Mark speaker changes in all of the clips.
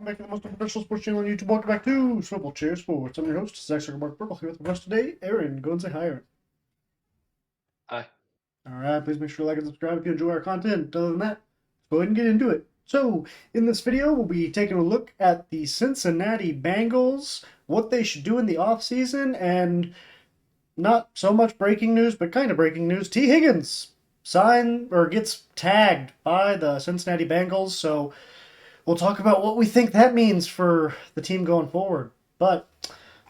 Speaker 1: welcome back to the most unprofessional sports channel on YouTube. Welcome back to Swivel Chair Sports. I'm your host, Zach Zuckerberg Purple, here with the rest today, Aaron. Go and say hi, Aaron.
Speaker 2: Hi.
Speaker 1: Alright, please make sure to like and subscribe if you enjoy our content. Other than that, let's go ahead and get into it. So, in this video, we'll be taking a look at the Cincinnati Bengals, what they should do in the offseason, and not so much breaking news, but kind of breaking news. Tee Higgins gets tagged by the Cincinnati Bengals, so we'll talk about what we think that means for the team going forward. But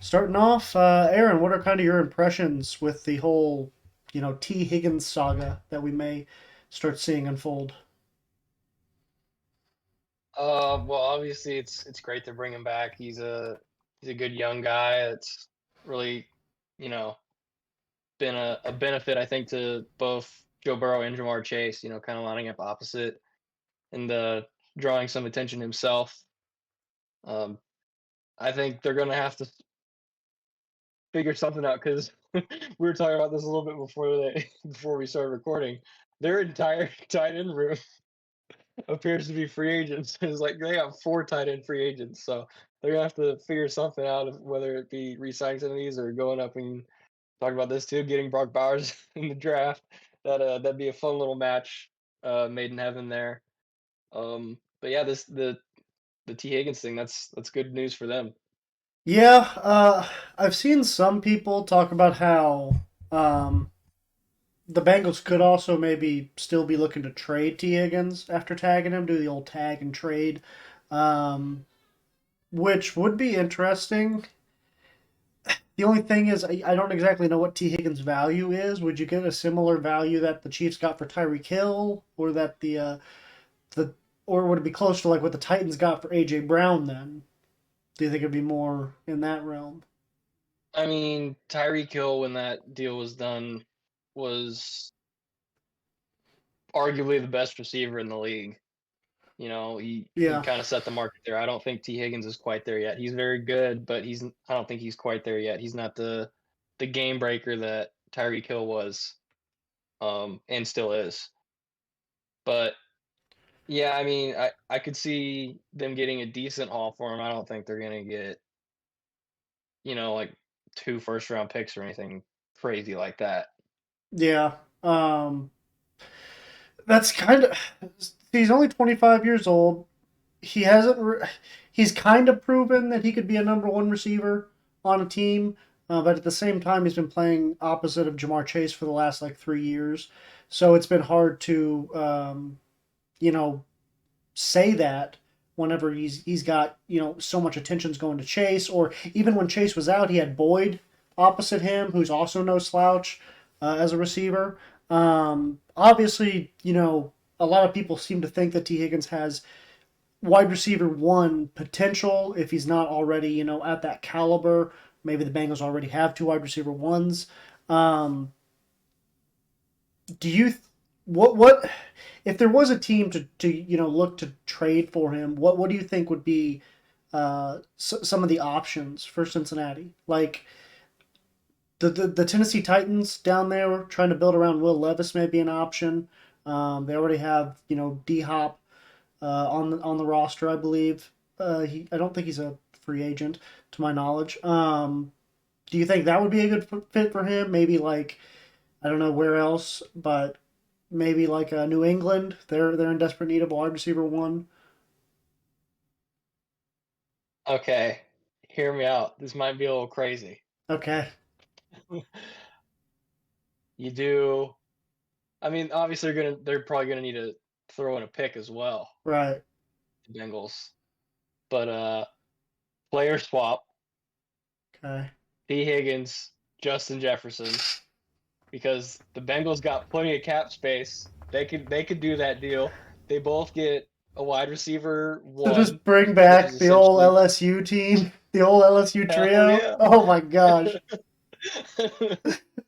Speaker 1: starting off, Aaron, what are kind of your impressions with the whole, Tee Higgins saga that we may start seeing unfold?
Speaker 2: Well, obviously it's great to bring him back. He's a good young guy. It's really, you know, been a benefit I think to both Joe Burrow and Jamar Chase. Kind of lining up opposite and drawing some attention himself. Um, I think they're gonna have to figure something out because we were talking about this a little bit before we started recording. Their entire tight end room appears to be free agents. It's like they have four tight end free agents, so they're gonna have to figure something out of whether it be re-signing some of these or going up and talk about this too, getting Brock Bowers in the draft. That'd be a fun little match, made in heaven there. But yeah, the T Higgins thing, that's good news for them.
Speaker 1: Yeah, I've seen some people talk about how the Bengals could also maybe still be looking to trade Tee Higgins after tagging him, do the old tag and trade, um, which would be interesting. The only thing is, I don't exactly know what Tee Higgins' value is. Would you get a similar value that the Chiefs got for Tyreek Hill, or that the or would it be close to like what the Titans got for AJ Brown? Then do you think it'd be more in that realm?
Speaker 2: I mean, Tyreek Hill when that deal was done was arguably the best receiver in the league. He
Speaker 1: Yeah,
Speaker 2: kind of set the market there. I don't think T Higgins is quite there yet. He's very good, but I don't think he's quite there yet. He's not the game breaker that Tyreek Hill was, and still is. But yeah, I mean, I could see them getting a decent haul for him. I don't think they're gonna get, like two first round picks or anything crazy like that.
Speaker 1: yeah. That's kind of. He's only 25 years old. He hasn't. He's kind of proven that he could be a number one receiver on a team, but at the same time, he's been playing opposite of Jamar Chase for the last like 3 years. So it's been hard to, you know, say that whenever he's got so much attention's going to Chase, or even when Chase was out, he had Boyd opposite him, who's also no slouch as a receiver. Obviously, a lot of people seem to think that T Higgins has wide receiver one potential if he's not already at that caliber. Maybe the Bengals already have two wide receiver ones. Um, do you what if there was a team to look to trade for him? What do you think would be some of the options for Cincinnati? Like the Tennessee Titans down there trying to build around Will Levis may be an option. They already have D Hop on the roster, I believe. I don't think he's a free agent to my knowledge. Do you think that would be a good fit for him? Maybe like I don't know where else, but maybe like New England. They're in desperate need of a wide receiver one.
Speaker 2: Okay, hear me out. This might be a little crazy.
Speaker 1: Okay,
Speaker 2: You do. I mean, obviously they're probably gonna need to throw in a pick as well,
Speaker 1: right.
Speaker 2: the Bengals. But player swap,
Speaker 1: Okay.
Speaker 2: T. Higgins, Justin Jefferson, because the Bengals got plenty of cap space. They could do that deal. They both get a wide receiver
Speaker 1: So
Speaker 2: one,
Speaker 1: just bring
Speaker 2: which is
Speaker 1: back the old
Speaker 2: essentially
Speaker 1: LSU team, the old LSU
Speaker 2: hell
Speaker 1: trio.
Speaker 2: yeah.
Speaker 1: Oh my gosh,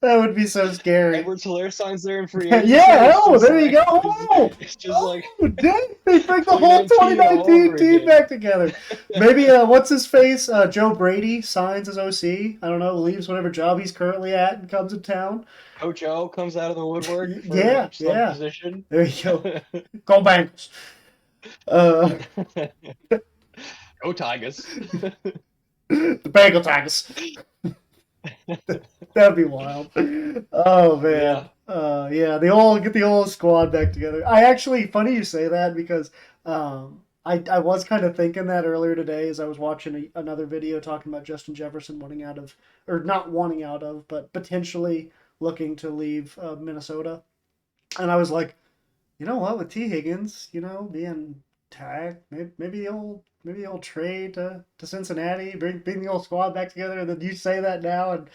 Speaker 1: that would be so scary.
Speaker 2: Edwards Hilaire signs there in free agency.
Speaker 1: Yeah,
Speaker 2: It's
Speaker 1: oh,
Speaker 2: just
Speaker 1: there you
Speaker 2: like
Speaker 1: go. Oh,
Speaker 2: it's just like
Speaker 1: oh, dang. They bring the whole
Speaker 2: 2019 all
Speaker 1: 2019
Speaker 2: over
Speaker 1: team
Speaker 2: again.
Speaker 1: back together. Maybe, what's his face? Joe Brady signs as OC. I don't know, leaves whatever job he's currently at and comes to town.
Speaker 2: Coach O comes out of the woodwork for
Speaker 1: Yeah,
Speaker 2: some
Speaker 1: yeah.
Speaker 2: position.
Speaker 1: There you go. Go Bengals. Uh,
Speaker 2: Go Tigers.
Speaker 1: The Bengal Tigers. That'd be wild. Oh man.
Speaker 2: Yeah.
Speaker 1: Yeah, they all get the whole squad back together. I actually, funny you say that because I was kind of thinking that earlier today as I was watching another video talking about Justin Jefferson wanting out of, or not wanting out of, but potentially looking to leave Minnesota. And I was like, you know what, with T Higgins, being tagged, maybe the old trade to Cincinnati, bring the old squad back together. And then you say that now, and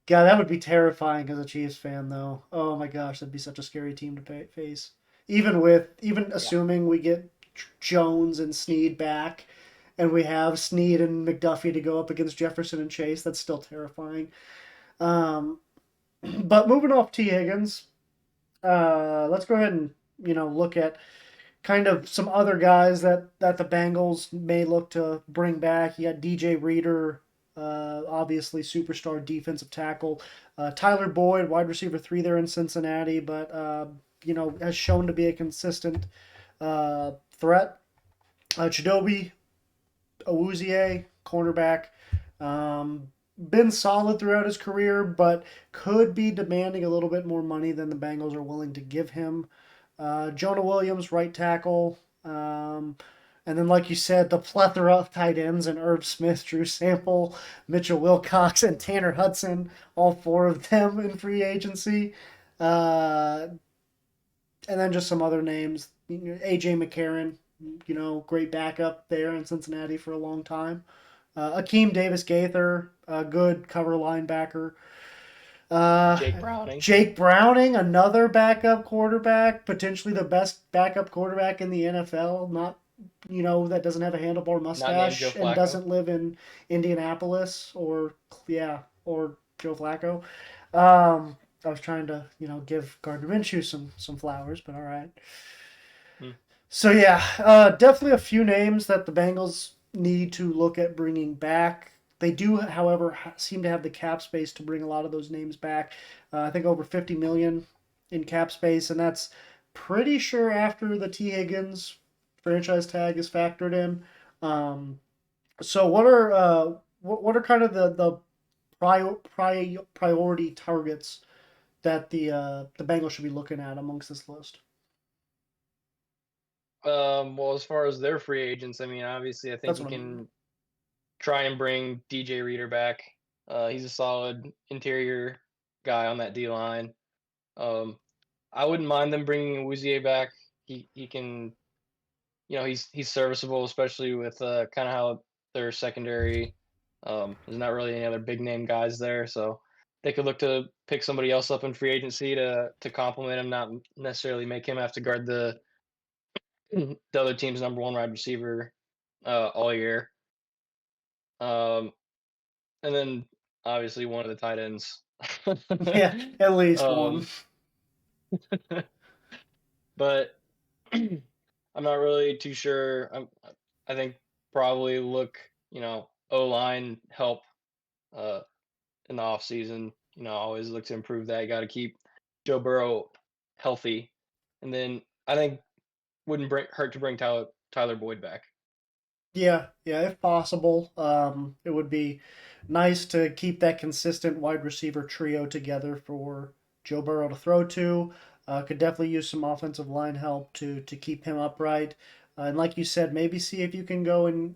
Speaker 1: God, that would be terrifying as a Chiefs fan, though. Oh my gosh, that'd be such a scary team to face. Even
Speaker 2: Yeah.
Speaker 1: assuming we get Jones and Snead back, and we have Snead and McDuffie to go up against Jefferson and Chase, that's still terrifying. Um, but moving off T Higgins, let's go ahead and look at kind of some other guys that the Bengals may look to bring back. You got DJ Reader, obviously superstar defensive tackle. Tyler Boyd, wide receiver 3 there in Cincinnati, but has shown to be a consistent threat. Chidobe Awuzie, cornerback. Um, been solid throughout his career, but could be demanding a little bit more money than the Bengals are willing to give him. Jonah Williams, right tackle. And then, like you said, the plethora of tight ends and Herb Smith, Drew Sample, Mitchell Wilcox, and Tanner Hudson, all 4 of them in free agency. Uh, and then just some other names. AJ McCarron, great backup there in Cincinnati for a long time. Akeem Davis Gaither, a good cover linebacker. Uh,
Speaker 2: Jake Browning.
Speaker 1: Jake Browning, another backup quarterback, potentially the best backup quarterback in the NFL. Not, that doesn't have a handlebar
Speaker 2: Not named Joe
Speaker 1: mustache and
Speaker 2: Flacco.
Speaker 1: doesn't live in Indianapolis or Joe Flacco. I was trying to, give Gardner Minshew some flowers, but all right.
Speaker 2: Hmm.
Speaker 1: So yeah, definitely a few names that the Bengals need to look at bringing back. They do, however, seem to have the cap space to bring a lot of those names back. I think over 50 million in cap space, and that's pretty sure after the T Higgins franchise tag is factored in. Um, so what are kind of the priority targets that the Bengals should be looking at amongst this list?
Speaker 2: Well, as far as their free agents, I mean, obviously, I think
Speaker 1: That's
Speaker 2: you
Speaker 1: what I mean.
Speaker 2: can try and bring DJ Reader back. He's a solid interior guy on that D line. Um, I wouldn't mind them bringing Wuzier back. He can, he's serviceable, especially with kind of how their secondary. There's not really any other big name guys there, so they could look to pick somebody else up in free agency to complement him, not necessarily make him have to guard the other team's number one wide receiver all year. Um, and then obviously one of the tight ends.
Speaker 1: Yeah, at least one.
Speaker 2: um, but I'm not really too sure. I think probably look, O line help uh, in the off season. Always look to improve that. Got to keep Joe Burrow healthy, and then I think wouldn't hurt to bring Tyler Boyd back.
Speaker 1: Yeah, yeah, if possible. It would be nice to keep that consistent wide receiver trio together for Joe Burrow to throw to. Could definitely use some offensive line help to keep him upright. And like you said, maybe see if you can go and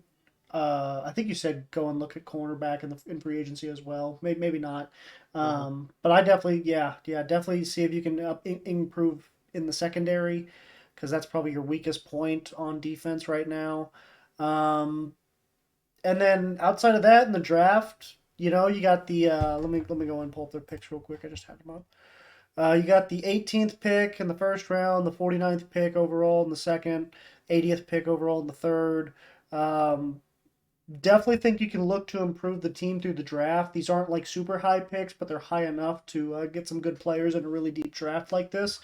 Speaker 1: I think you said go and look at cornerback in free agency as well. Maybe not.
Speaker 2: Hmm.
Speaker 1: But I definitely definitely see if you can improve in the secondary because that's probably your weakest point on defense right now. Um, and then outside of that, in the draft, you got the let me go and pull up their picks real quick. I just had them up. You got the 18th pick in the first round, the 49th pick overall in the second, 80th pick overall in the third. Um, Definitely think you can look to improve the team through the draft. These aren't like super high picks, but they're high enough to get some good players in a really deep draft like this.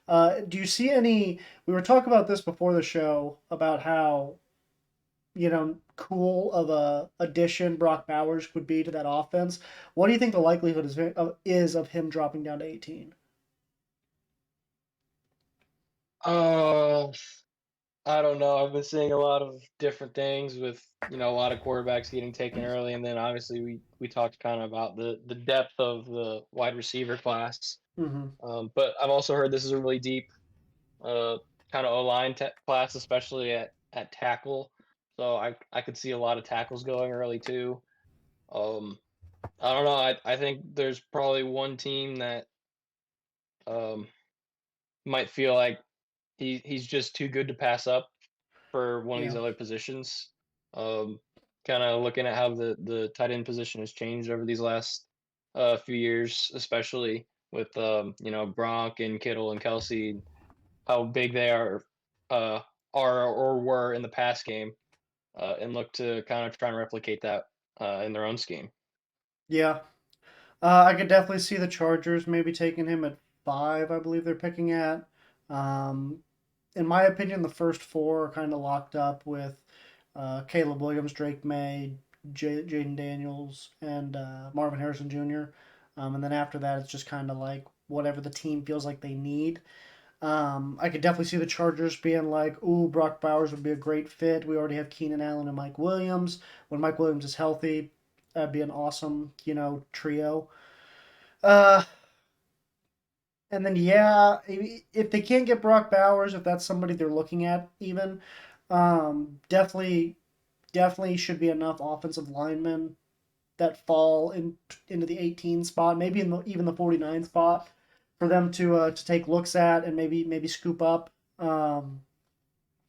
Speaker 1: Do you see any? We were talking about this before the show about how cool of a addition Brock Bowers would be to that offense. What do you think the likelihood is of him dropping down to 18?
Speaker 2: Uh, I don't know. I've been seeing a lot of different things with, a lot of quarterbacks getting taken early, and then obviously we talked kind of about the depth of the wide receiver class.
Speaker 1: Hmm.
Speaker 2: But I've also heard this is a really deep uh, kind of O-line class, especially at tackle. So I could see a lot of tackles going early too. Um, I don't know. I think there's probably one team that um, might feel like he's just too good to pass up for one of these
Speaker 1: Yeah.
Speaker 2: other positions. Um, Kind of looking at how the tight end position has changed over these last few years, especially with Gronk and Kittle and Kelsey, how big they uh, are or were in the pass game, and look to kind of try and replicate that in their own scheme.
Speaker 1: Yeah. I could definitely see the Chargers maybe taking him at 5. I believe they're picking at. Um, in my opinion, the first four are kind of locked up with Caleb Williams, Drake May, Jaden Daniels, and Marvin Harrison Jr. And then after that, it's just kind of like whatever the team feels like they need. I could definitely see the Chargers being like, "Ooh, Brock Bowers would be a great fit. We already have Keenan Allen and Mike Williams. When Mike Williams is healthy, that'd be an awesome, trio." Uh, and then yeah, if they can't get Brock Bowers, if that's somebody they're looking at, even definitely should be enough offensive linemen that fall into the 18 spot, maybe even the 49 spot, for them to take looks at and maybe scoop up. Um,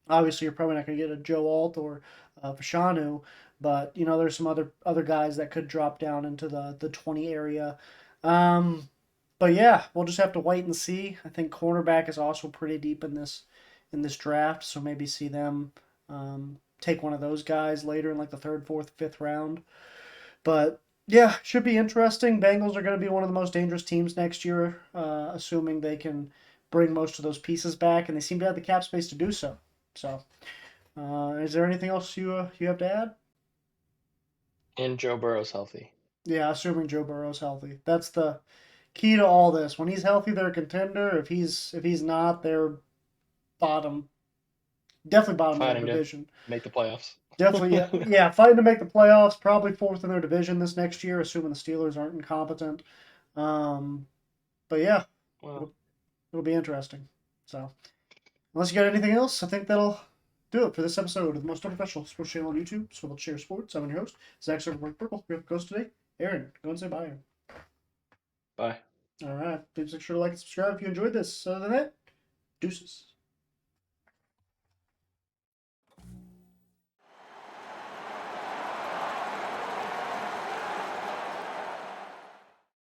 Speaker 1: Obviously, you're probably not going to get a Joe Alt or Fashanu, but there's some other guys that could drop down into the 20 area. Um, but yeah, we'll just have to wait and see. I think cornerback is also pretty deep in this draft, so maybe see them take one of those guys later in like the third, fourth, fifth round. But yeah, should be interesting. Bengals are going to be one of the most dangerous teams next year, assuming they can bring most of those pieces back, and they seem to have the cap space to do so. So, is there anything else you have to add?
Speaker 2: And Joe Burrow's healthy.
Speaker 1: Yeah, assuming Joe Burrow's healthy. That's the key to all this. When he's healthy, they're a contender. If he's not, they're bottom, definitely bottom of their
Speaker 2: Fighting to
Speaker 1: division.
Speaker 2: make the playoffs.
Speaker 1: Definitely, yeah, yeah. Fighting to make the playoffs. Probably fourth in their division this next year, assuming the Steelers aren't incompetent. Um, but yeah,
Speaker 2: Well,
Speaker 1: it'll, it'll be interesting. So, unless you got anything else, I think that'll do it for this episode of the most unprofessional sports channel on YouTube, Swivel Chair Sports. I'm your host, Zach Silverberg Purple. We have a host today, Aaron. Go and say bye, Aaron.
Speaker 2: bye.
Speaker 1: All right. Please make sure to like and subscribe if you enjoyed this. Other than that, deuces.